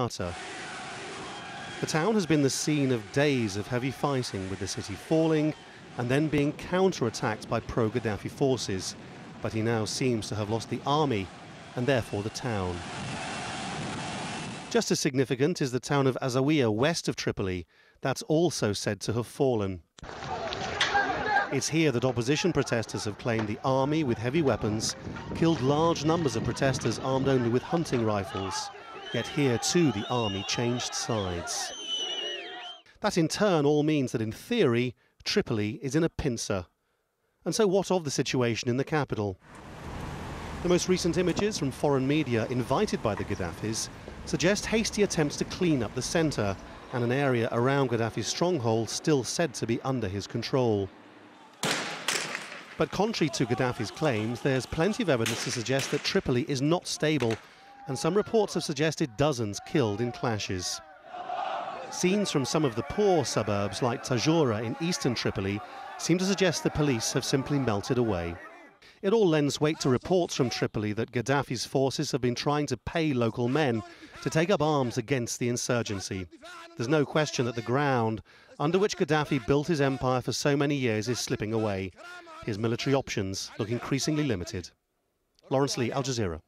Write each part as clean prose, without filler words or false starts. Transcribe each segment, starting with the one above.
utter. The town has been the scene of days of heavy fighting, with the city falling and then being counter-attacked by pro-Gaddafi forces. But he now seems to have lost the army and therefore the town. Just as significant is the town of AlJazeera west of Tripoli. That's also said to have fallen. It's here that opposition protesters have claimed the army, with heavy weapons, killed large numbers of protesters armed only with hunting rifles. Yet here too the army changed sides. That in turn all means that in theory Tripoli is in a pincer. And so what of the situation in the capital? The most recent images from foreign media invited by the Gaddafis suggest hasty attempts to clean up the centre and an area around Gaddafi's stronghold still said to be under his control. But contrary to Gaddafi's claims, there's plenty of evidence to suggest that Tripoli is not stable, and some reports have suggested dozens killed in clashes. Scenes from some of the poor suburbs like Tajoura in eastern Tripoli seem to suggest the police have simply melted away. It all lends weight to reports from Tripoli that Gaddafi's forces have been trying to pay local men to take up arms against the insurgency. There's no question that the ground under which Gaddafi built his empire for so many years is slipping away. His military options look increasingly limited. Lawrence Lee, Al Jazeera.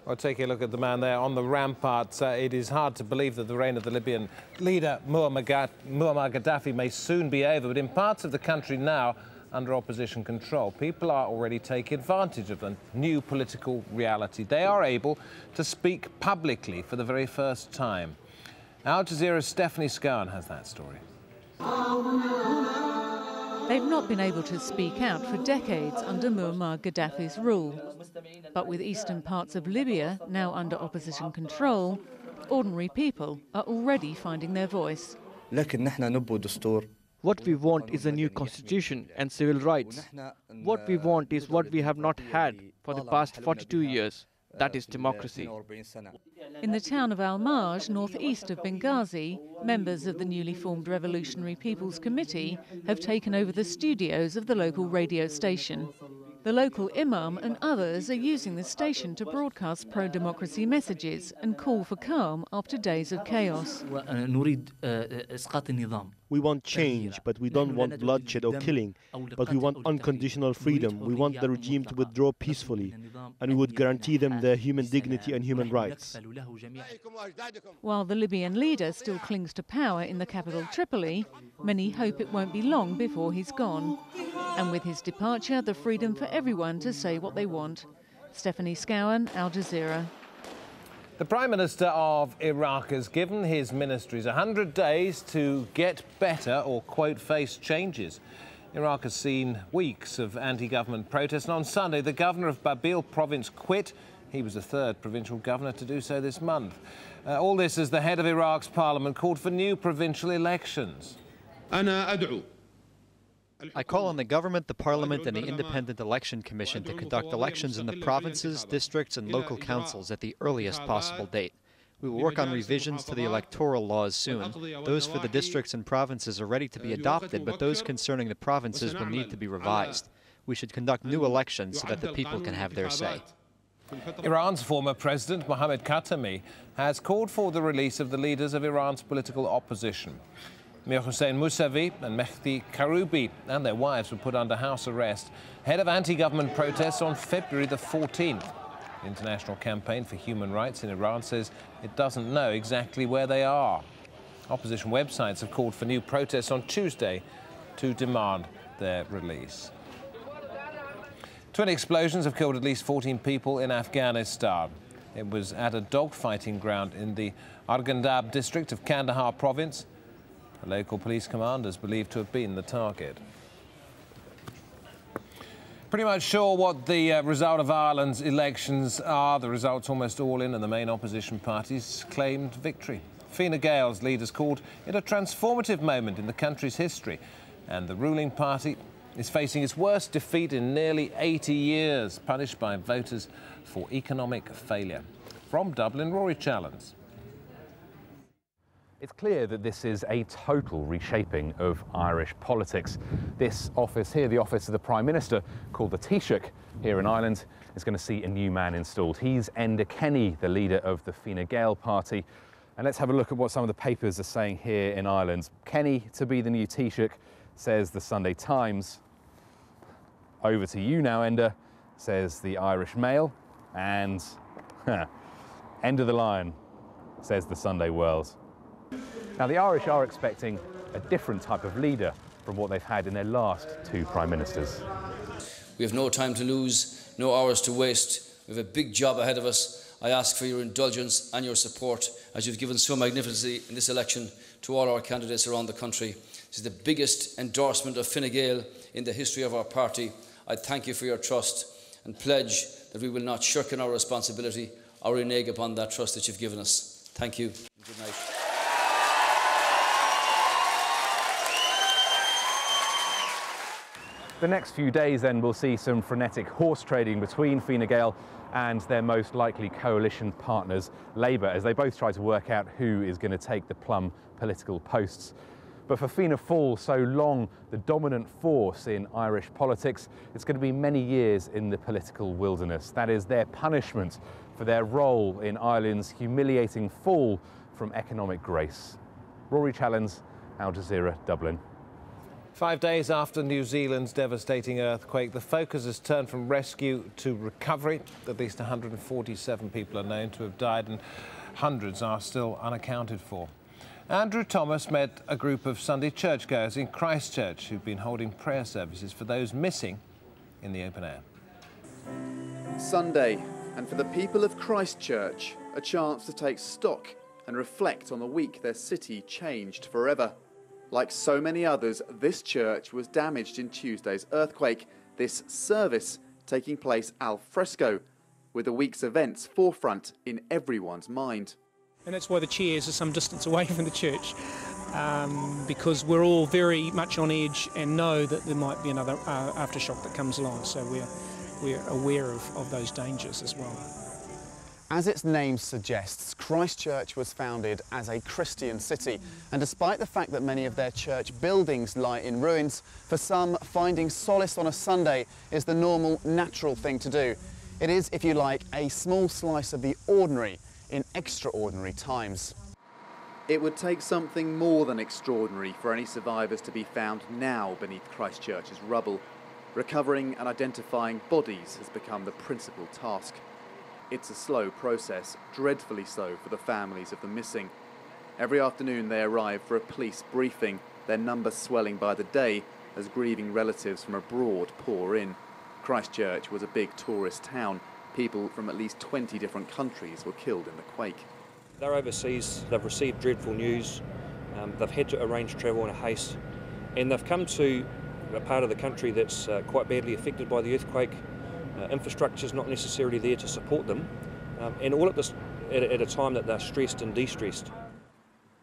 Well, take a look at the man there on the ramparts. It is hard to believe that the reign of the Libyan leader Muammar Gaddafi may soon be over, but in parts of the country now under opposition control, people are already taking advantage of the new political reality. They are able to speak publicly for the very first time. Al Jazeera's Stephanie Scowen has that story. They've not been able to speak out for decades under Muammar Gaddafi's rule. But with eastern parts of Libya now under opposition control, ordinary people are already finding their voice. What we want is a new constitution and civil rights. What we want is what we have not had for the past 42 years. That is democracy. In the town of Al-Marj, northeast of Benghazi, members of the newly formed Revolutionary People's Committee have taken over the studios of the local radio station. The local imam and others are using the station to broadcast pro-democracy messages and call for calm after days of chaos. We want change, but we don't want bloodshed or killing. But we want unconditional freedom. We want the regime to withdraw peacefully, and we would guarantee them their human dignity and human rights. While the Libyan leader still clings to power in the capital Tripoli, many hope it won't be long before he's gone. And with his departure, the freedom for everyone to say what they want. Stephanie Scowen, Al Jazeera. The Prime Minister of Iraq has given his ministries 100 days to get better or, quote, face changes. Iraq has seen weeks of anti-government protests, and on Sunday the governor of Babil province quit. He was the third provincial governor to do so this month. All this as the head of Iraq's parliament called for new provincial elections. I call on the government, the parliament and the Independent Election Commission to conduct elections in the provinces, districts and local councils at the earliest possible date. We will work on revisions to the electoral laws soon. Those for the districts and provinces are ready to be adopted, but those concerning the provinces will need to be revised. We should conduct new elections so that the people can have their say. Iran's former president, Mohammad Khatami, has called for the release of the leaders of Iran's political opposition. Mir Hossein Mousavi and Mehdi Karoubi and their wives were put under house arrest ahead of anti-government protests on February the 14th. The International Campaign for Human Rights in Iran says it doesn't know exactly where they are. Opposition websites have called for new protests on Tuesday to demand their release. 20 explosions have killed at least 14 people in Afghanistan. It was at a dogfighting ground in the Arghandab district of Kandahar province. The local police commander is believed to have been the target. Pretty much sure what the result of Ireland's elections are. The results almost all in, and the main opposition parties claimed victory. Fine Gael's leaders called it a transformative moment in the country's history, and the ruling party is facing its worst defeat in nearly 80 years, punished by voters for economic failure. From Dublin, Rory Challens. It's clear that this is a total reshaping of Irish politics. This office here, the office of the Prime Minister, called the Taoiseach here in Ireland, is going to see a new man installed. He's Enda Kenny, the leader of the Fine Gael party. And let's have a look at what some of the papers are saying here in Ireland. Kenny to be the new Taoiseach, says the Sunday Times. Over to you now, Enda, says the Irish Mail. And end of the line, says the Sunday World. Now, the Irish are expecting a different type of leader from what they've had in their last two Prime Ministers. We have no time to lose, no hours to waste. We have a big job ahead of us. I ask for your indulgence and your support, as you've given so magnificently in this election to all our candidates around the country. This is the biggest endorsement of Fine Gael in the history of our party. I thank you for your trust and pledge that we will not shirk in our responsibility or renege upon that trust that you've given us. Thank you. Good night. The next few days then will see some frenetic horse trading between Fine Gael and their most likely coalition partners, Labour, as they both try to work out who is going to take the plum political posts. But for Fianna Fáil, so long the dominant force in Irish politics, it's going to be many years in the political wilderness. That is their punishment for their role in Ireland's humiliating fall from economic grace. Rory Challens, AlJazeera, Dublin. 5 days after New Zealand's devastating earthquake, the focus has turned from rescue to recovery. At least 147 people are known to have died and hundreds are still unaccounted for. Andrew Thomas met a group of Sunday churchgoers in Christchurch who've been holding prayer services for those missing in the open air. Sunday, and for the people of Christchurch, a chance to take stock and reflect on the week their city changed forever. Like so many others, this church was damaged in Tuesday's earthquake, this service taking place al fresco, with the week's events forefront in everyone's mind. And that's why the chairs are some distance away from the church, because we're all very much on edge and know that there might be another aftershock that comes along, so we're aware of those dangers as well. As its name suggests, Christchurch was founded as a Christian city, and despite the fact that many of their church buildings lie in ruins, for some, finding solace on a Sunday is the normal, natural thing to do. It is, if you like, a small slice of the ordinary in extraordinary times. It would take something more than extraordinary for any survivors to be found now beneath Christchurch's rubble. Recovering and identifying bodies has become the principal task. It's a slow process, dreadfully slow for the families of the missing. Every afternoon they arrive for a police briefing, their numbers swelling by the day as grieving relatives from abroad pour in. Christchurch was a big tourist town. People from at least 20 different countries were killed in the quake. They're overseas, they've received dreadful news, they've had to arrange travel in a haste, and they've come to a part of the country that's quite badly affected by the earthquake. Infrastructure's not necessarily there to support them, and all of this at a time that they're stressed and de-stressed.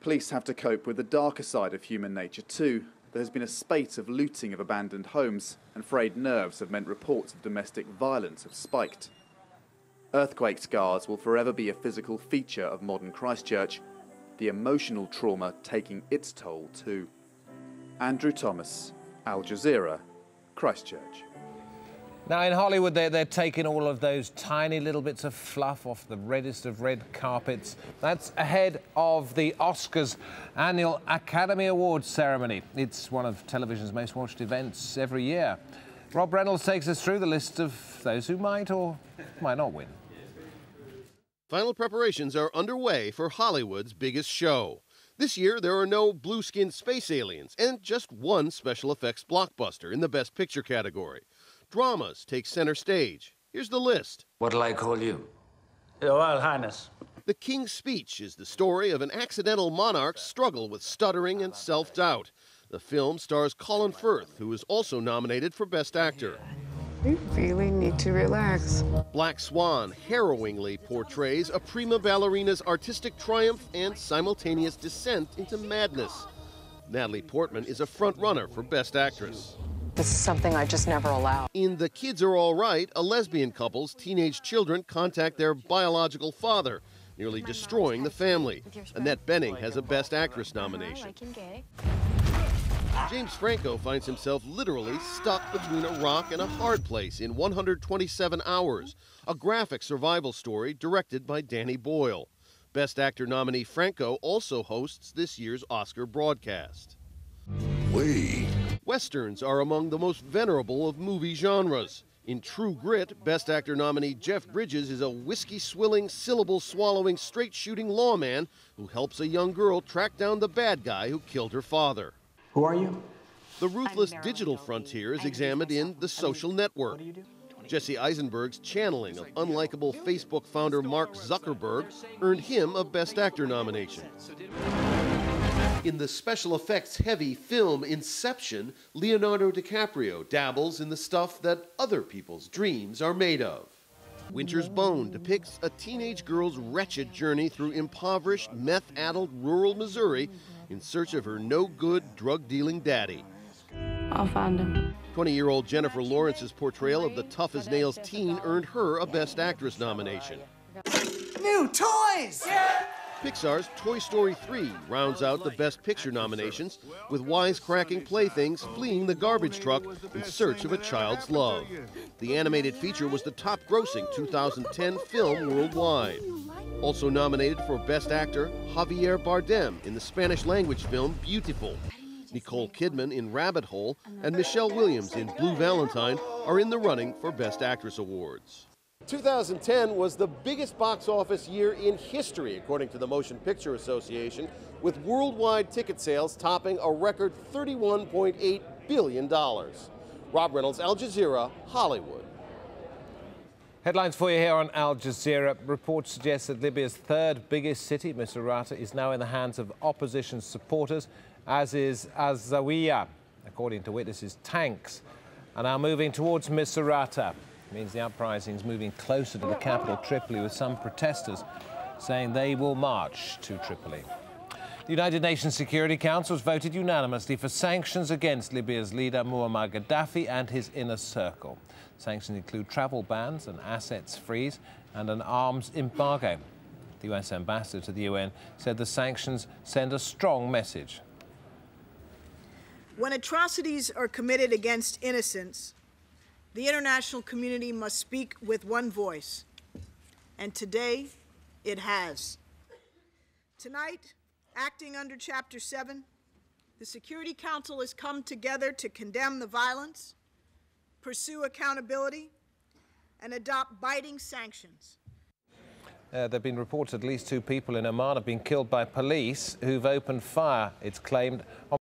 Police have to cope with the darker side of human nature too. There has been a spate of looting of abandoned homes, and frayed nerves have meant reports of domestic violence have spiked. Earthquake scars will forever be a physical feature of modern Christchurch, the emotional trauma taking its toll too. Andrew Thomas, AlJazeera, Christchurch. Now in Hollywood, they're taking all of those tiny little bits of fluff off the reddest of red carpets. That's ahead of the Oscars annual Academy Awards ceremony. It's one of television's most watched events every year. Rob Reynolds takes us through the list of those who might or might not win. Final preparations are underway for Hollywood's biggest show. This year, there are no blue-skinned space aliens and just one special effects blockbuster in the Best Picture category. Dramas take center stage. Here's the list. What'll I call you? Your Royal Highness. The King's Speech is the story of an accidental monarch's struggle with stuttering and self-doubt. The film stars Colin Firth, who is also nominated for Best Actor. You really need to relax. Black Swan harrowingly portrays a prima ballerina's artistic triumph and simultaneous descent into madness. Natalie Portman is a front-runner for Best Actress. This is something I just never allow. In The Kids Are All Right, a lesbian couple's teenage children contact their biological father nearly destroying the family. Annette Bening has a Best Actress nomination. James Franco finds himself literally stuck between a rock and a hard place in 127 Hours, a graphic survival story directed by Danny Boyle. Best Actor nominee Franco also hosts this year's Oscar broadcast. Westerns are among the most venerable of movie genres. In True Grit, Best Actor nominee Jeff Bridges is a whiskey-swilling, syllable-swallowing, straight-shooting lawman who helps a young girl track down the bad guy who killed her father. Who are you? The ruthless digital frontier is examined in The Social Network. Jesse Eisenberg's channeling of unlikable Facebook founder Mark Zuckerberg earned him a Best Actor nomination. In the special effects-heavy film Inception, Leonardo DiCaprio dabbles in the stuff that other people's dreams are made of. Winter's Bone depicts a teenage girl's wretched journey through impoverished, meth-addled rural Missouri in search of her no-good, drug-dealing daddy. I'll find him. 20-year-old Jennifer Lawrence's portrayal of the tough-as-nails teen earned her a Best Actress nomination. New toys! Yeah! Pixar's Toy Story 3 rounds out the Best Picture nominations, with wisecracking playthings fleeing the garbage truck in search of a child's love. The animated feature was the top-grossing 2010 film worldwide. Also nominated for Best Actor, Javier Bardem in the Spanish-language film Beautiful. Nicole Kidman in Rabbit Hole and Michelle Williams in Blue Valentine are in the running for Best Actress awards. 2010 was the biggest box office year in history, according to the Motion Picture Association, with worldwide ticket sales topping a record $31.8 billion. Rob Reynolds, Al Jazeera, Hollywood. Headlines for you here on Al Jazeera. Reports suggest that Libya's third biggest city, Misrata, is now in the hands of opposition supporters, as is AlJazeera. According to witnesses, tanks are now moving towards Misrata. It means the uprising is moving closer to the capital, Tripoli, with some protesters saying they will march to Tripoli. The United Nations Security Council has voted unanimously for sanctions against Libya's leader Muammar Gaddafi and his inner circle. Sanctions include travel bans, an assets freeze and an arms embargo. The US ambassador to the UN said the sanctions send a strong message. When atrocities are committed against innocents, the international community must speak with one voice, and today it has. Tonight, acting under Chapter 7, the Security Council has come together to condemn the violence, pursue accountability, and adopt biting sanctions. There have been reports at least 2 people in Oman have been killed by police who've opened fire, it's claimed, on